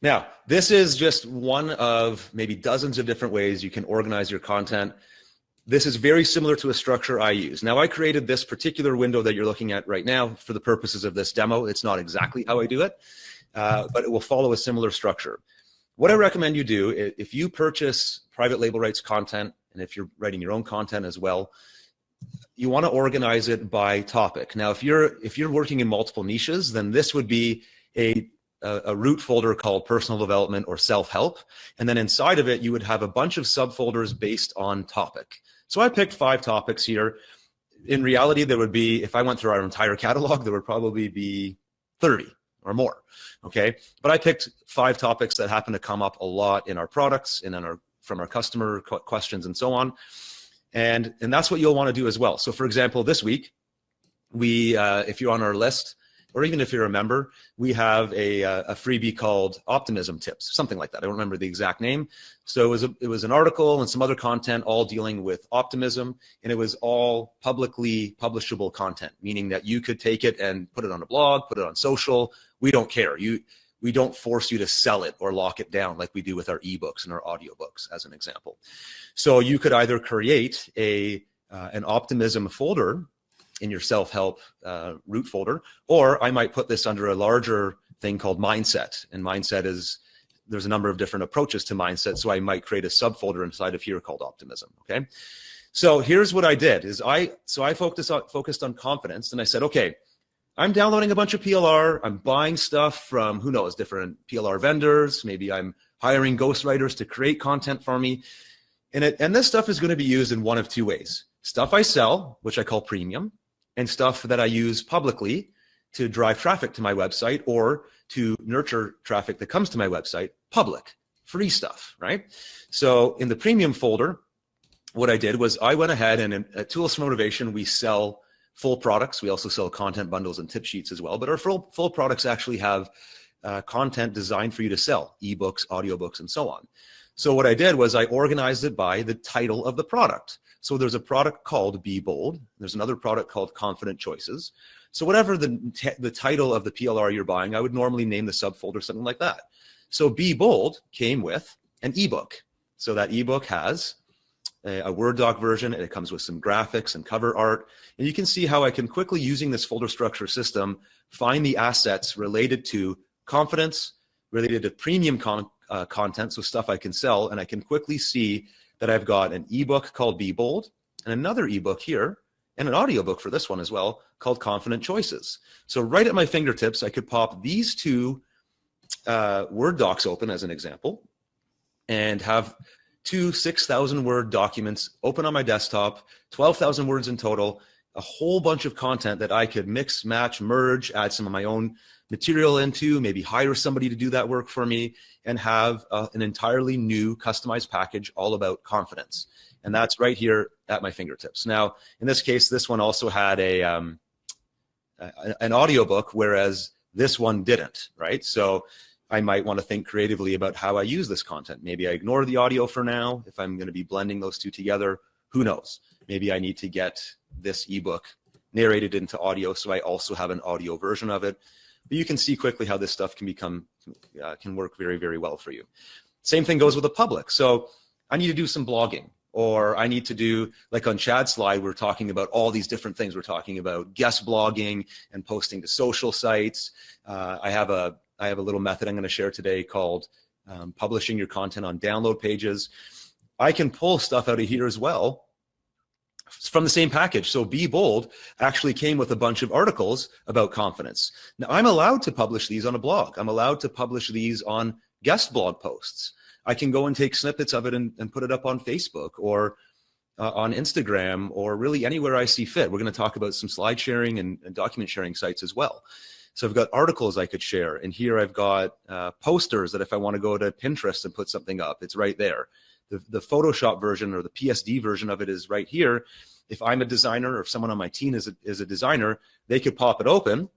Now, this is just one of maybe dozens of different ways you can organize your content. This is very similar to a structure I use. Now, I created this particular window that you're looking at right now for the purposes of this demo. It's not exactly how I do it, but it will follow a similar structure. What I recommend you do, if you purchase private label rights content, and if you're writing your own content as well, you want to organize it by topic. Now, if you're working in multiple niches, then this would be a root folder called personal development or self-help. And then inside of it, you would have a bunch of subfolders based on topic. So I picked 5 topics here. In reality, there would be, if I went through our entire catalog, there would probably be 30 or more, okay? But I picked 5 topics that happen to come up a lot in our products and from our customer questions and so on. And that's what you'll want to do as well. So for example, this week, if you're on our list, or even if you're a member, we have a freebie called Optimism Tips, something like that. I don't remember the exact name. So it was an article and some other content all dealing with optimism, and it was all publicly publishable content, meaning that you could take it and put it on a blog, put it on social. We don't care. We don't force you to sell it or lock it down like we do with our ebooks and our audiobooks, as an example. So you could either create an optimism folder in your self-help root folder, or I might put this under a larger thing called mindset. And mindset there's a number of different approaches to mindset. So I might create a subfolder inside of here called optimism, okay? So here's what I did is I focused on confidence, and I said, okay, I'm downloading a bunch of PLR, I'm buying stuff from, who knows, different PLR vendors, maybe I'm hiring ghostwriters to create content for me. And this stuff is gonna be used in one of 2 ways. Stuff I sell, which I call premium, and stuff that I use publicly to drive traffic to my website or to nurture traffic that comes to my website, public, free stuff, right? So in the premium folder, what I did was I went ahead and at Tools for Motivation, we sell full products. We also sell content bundles and tip sheets as well, but our full products actually have content designed for you to sell, ebooks, audiobooks, and so on. So what I did was I organized it by the title of the product. So there's a product called Be Bold. There's another product called Confident Choices. So whatever the title of the PLR you're buying, I would normally name the subfolder something like that. So Be Bold came with an ebook. So that ebook has a Word doc version, and it comes with some graphics and cover art. And you can see how I can quickly, using this folder structure system, find the assets related to confidence, related to premium content, so stuff I can sell, and I can quickly see that I've got an ebook called Be Bold and another ebook here and an audiobook for this one as well called Confident Choices. So right at my fingertips, I could pop these 2 Word docs open as an example and have 2 6,000 word documents open on my desktop, 12,000 words in total, a whole bunch of content that I could mix, match, merge, add some of my own material into, maybe hire somebody to do that work for me, and have an entirely new customized package all about confidence. And that's right here at my fingertips. Now, in this case, this one also had an audiobook, whereas this one didn't, right? So I might want to think creatively about how I use this content. Maybe I ignore the audio for now. If I'm going to be blending those 2 together, who knows? Maybe I need to get this ebook narrated into audio, so I also have an audio version of it. But you can see quickly how this stuff can work very, very well for you. Same thing goes with the public. So I need to do some blogging, or I need to do, like on Chad's slide, we're talking about all these different things. We're talking about guest blogging and posting to social sites. I have a little method I'm going to share today called publishing your content on download pages. I can pull stuff out of here as well from the same package. So Be Bold actually came with a bunch of articles about confidence. Now I'm allowed to publish these on a blog. I'm allowed to publish these on guest blog posts. I can go and take snippets of it and put it up on Facebook or on Instagram, or really anywhere I see fit. We're going to talk about some slide sharing and document sharing sites as well. So I've got articles I could share, and here I've got posters that if I want to go to Pinterest and put something up, it's right there. The Photoshop version or the PSD version of it is right here. If I'm a designer, or if someone on my team is a designer, they could pop it open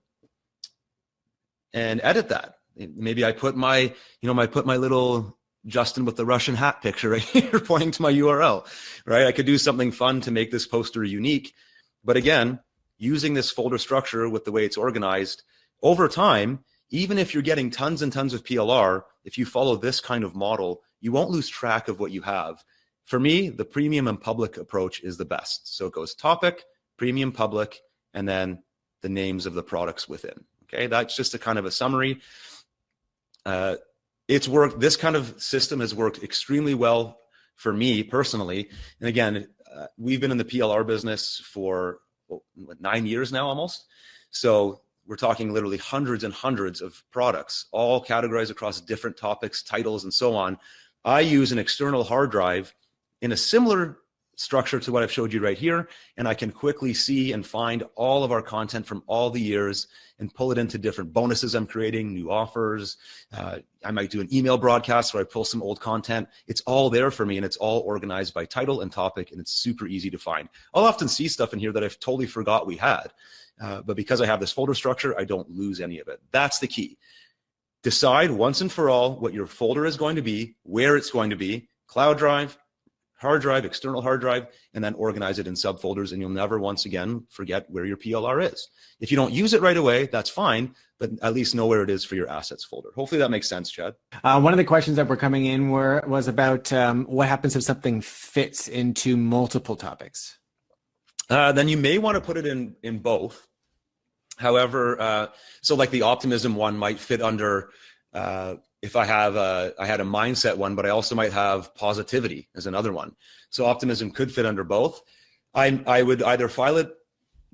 and edit that. Maybe I put my little Justin with the Russian hat picture right here pointing to my URL, right? I could do something fun to make this poster unique. But again, using this folder structure with the way it's organized, over time, even if you're getting tons and tons of PLR, if you follow this kind of model, you won't lose track of what you have. For me, the premium and public approach is the best. So it goes topic, premium, public, and then the names of the products within. Okay, that's just a kind of a summary. It's worked. This kind of system has worked extremely well for me personally. And again, we've been in the PLR business for 9 years now almost. So we're talking literally hundreds and hundreds of products, all categorized across different topics, titles, and so on. I use an external hard drive in a similar structure to what I've showed you right here, and I can quickly see and find all of our content from all the years and pull it into different bonuses I'm creating, new offers. I might do an email broadcast where I pull some old content. It's all there for me, and it's all organized by title and topic, and it's super easy to find. I'll often see stuff in here that I've totally forgot we had, but because I have this folder structure, I don't lose any of it. That's the key. Decide once and for all what your folder is going to be, where it's going to be, cloud drive, hard drive, external hard drive, and then organize it in subfolders, and you'll never once again forget where your PLR is. If you don't use it right away, that's fine, but at least know where it is for your assets folder. Hopefully that makes sense, Chad. One of the questions that were coming in was about what happens if something fits into multiple topics? Then you may want to put it in both. However, so like the optimism one might fit under, if I had a mindset one, but I also might have positivity as another one. So optimism could fit under both. I would either file it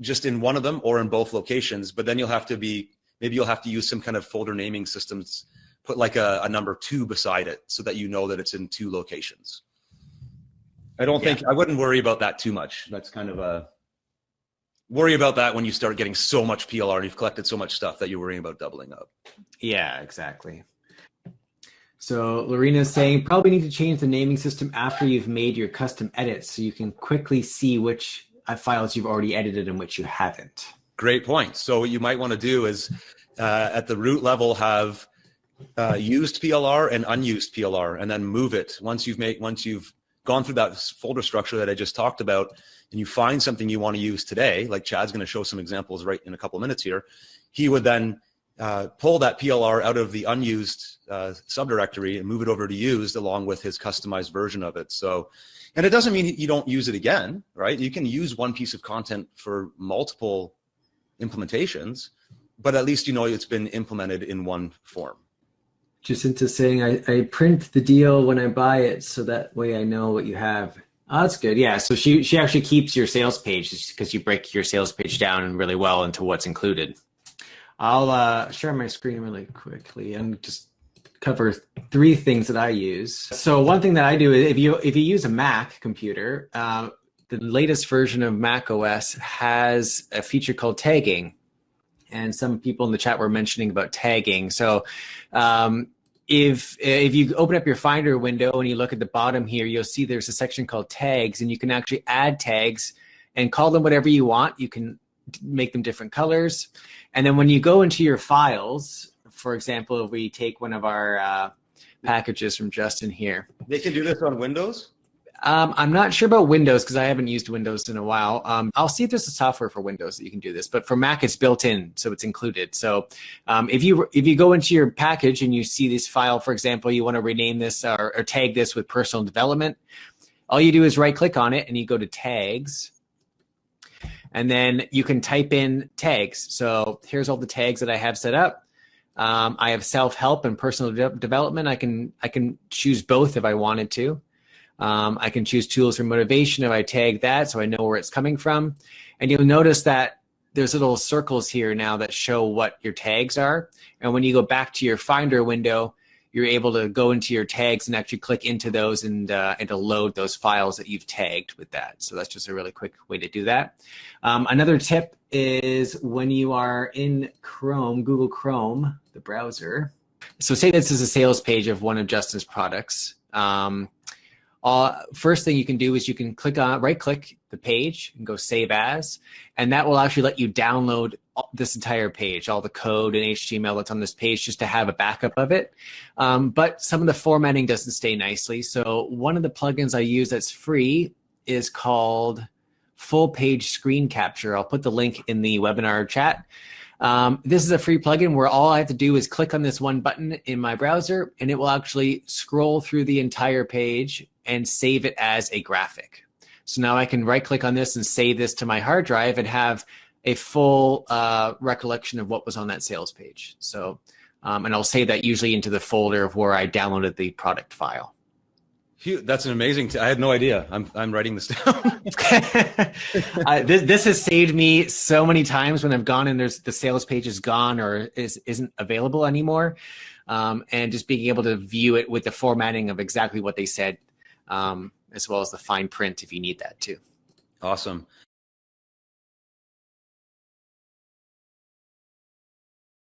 just in one of them or in both locations, but then maybe you'll have to use some kind of folder naming systems, put like a number 2 beside it so that you know that it's in 2 locations. I wouldn't worry about that too much. That's kind of worry about that when you start getting so much PLR and you've collected so much stuff that you're worrying about doubling up. Yeah, exactly. So Lorena's saying probably need to change the naming system after you've made your custom edits so you can quickly see which files you've already edited and which you haven't. Great point. So what you might want to do is at the root level have used PLR and unused PLR, and then move it once you've gone through that folder structure that I just talked about, and you find something you want to use today, like Chad's going to show some examples right in a couple of minutes here. He would then pull that PLR out of the unused subdirectory and move it over to used along with his customized version of it. So, and it doesn't mean you don't use it again, right? You can use one piece of content for multiple implementations, but at least you know it's been implemented in one form. Jacinta saying, I print the deal when I buy it so that way I know what you have. Oh, that's good. Yeah. So she actually keeps your sales page because you break your sales page down really well into what's included. I'll share my screen really quickly and just cover 3 things that I use. So one thing that I do is if you use a Mac computer, the latest version of Mac OS has a feature called tagging. And some people in the chat were mentioning about tagging. So if you open up your Finder window and you look at the bottom here, you'll see there's a section called tags, and you can actually add tags and call them whatever you want. You can make them different colors. And then when you go into your files, for example, if we take one of our packages from Justin here. They can do this on Windows? I'm not sure about Windows because I haven't used Windows in a while. I'll see if there's a software for Windows that you can do this, but for Mac it's built in, so it's included. So if you go into your package and you see this file, for example, you want to rename this or tag this with personal development, all you do is right click on it and you go to tags, and then you can type in tags. So here's all the tags that I have set up. I have self-help and personal development. I can choose both if I wanted to. I can choose tools for motivation if I tag that so I know where it's coming from. And you'll notice that there's little circles here now that show what your tags are. And when you go back to your Finder window, you're able to go into your tags and actually click into those and it'll load those files that you've tagged with that. So that's just a really quick way to do that. Another tip is when you are in Chrome, Google Chrome, the browser. So say this is a sales page of one of Justin's products. First thing you can do is you can right click the page and go save as, and that will actually let you download this entire page, all the code and HTML that's on this page, just to have a backup of it. But some of the formatting doesn't stay nicely. So one of the plugins I use that's free is called full page screen capture. I'll put the link in the webinar chat. This is a free plugin where all I have to do is click on this one button in my browser, and it will actually scroll through the entire page and save it as a graphic. So now I can right click on this and save this to my hard drive and have a full recollection of what was on that sales page. So, and I'll save that usually into the folder of where I downloaded the product file. That's an amazing. I had no idea. I'm writing this down. This has saved me so many times when I've gone and the sales page is gone or isn't available anymore, and just being able to view it with the formatting of exactly what they said, as well as the fine print if you need that too. Awesome.